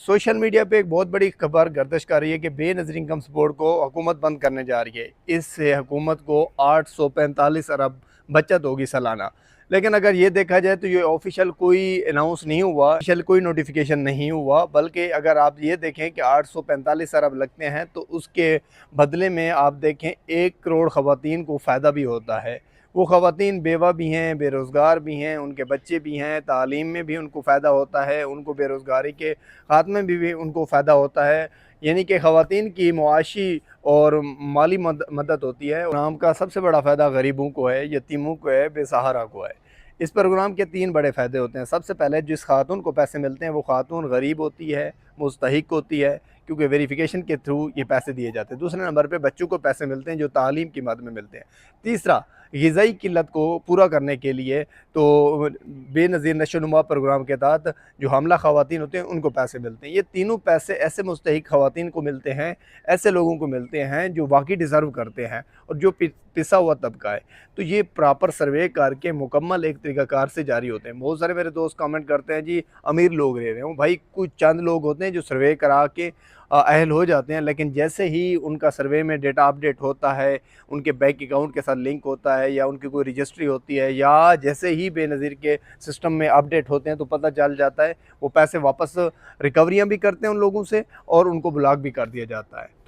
Social media पे एक बहुत बड़ी खबर गर्दिश कर रही है कि बेनज़ीर इनकम सपोर्ट को हुकूमत बंद करने जा रही है। इससे हुकूमत को 845 अरब बचत होगी सालाना। लेकिन अगर ये देखा जाए तो ये ऑफिशियल कोई अनाउंस नहीं हुआ, ऑफिशियल कोई नोटिफिकेशन नहीं हुआ, बल्कि अगर आप ये देखें कि 845 अरब लगते हैं तो उसके बदले में आप देखें 1 करोड़ ख़वातीन को फ़ायदा भी होता है। वो ख़वातीन बेवा भी हैं, बेरोज़गार भी हैं, उनके बच्चे भी हैं, तालीम में भी उनको फ़ायदा होता है, उनको बेरोज़गारी के ख़ात्मे में भी उनको फ़ायदा होता है। यानी कि ख़वातीन की मुआशी और माली मदद होती है। प्रोग्राम का सबसे बड़ा फ़ायदा गरीबों को है, यतीमों को है, बेसहारा को है। इस प्रोग्राम के 3 बड़े फ़ायदे होते हैं। सबसे पहले जिस खातून को पैसे मिलते हैं वो खातून गरीब होती है, मुस्तहिक होती है, क्योंकि वेरिफ़िकेशन के थ्रू ये पैसे दिए जाते हैं। दूसरे नंबर पे बच्चों को पैसे मिलते हैं जो तालीम की मद में मिलते हैं। तीसरा, ग़िज़ाई किल्लत को पूरा करने के लिए तो बेनज़ीर नशोनुमा प्रोग्राम के तहत जो हमला ख़वातीन होते हैं उनको पैसे मिलते हैं। ये तीनों पैसे ऐसे मुस्तहिक ख़वातीन को मिलते हैं, ऐसे लोगों को मिलते हैं जो वाक़ई डिज़र्व करते हैं और जो पिसा हुआ तबका है। तो ये प्रॉपर सर्वे करके मुकम्मल एक तरीक़ाकार से जारी होते हैं। बहुत सारे मेरे दोस्त कमेंट करते हैं जी अमीर लोग ले रहे हों। भाई कुछ चंद लोग होते हैं जो सर्वे करा के अहल हो जाते हैं, लेकिन जैसे ही उनका सर्वे में डेटा अपडेट होता है, उनके बैंक अकाउंट के साथ लिंक होता है या उनकी कोई रजिस्ट्री होती है या जैसे ही बेनज़ीर के सिस्टम में अपडेट होते हैं तो पता चल जाता है, वो पैसे वापस रिकवरियाँ भी करते हैं उन लोगों से और उनको ब्लॉक भी कर दिया जाता है। तो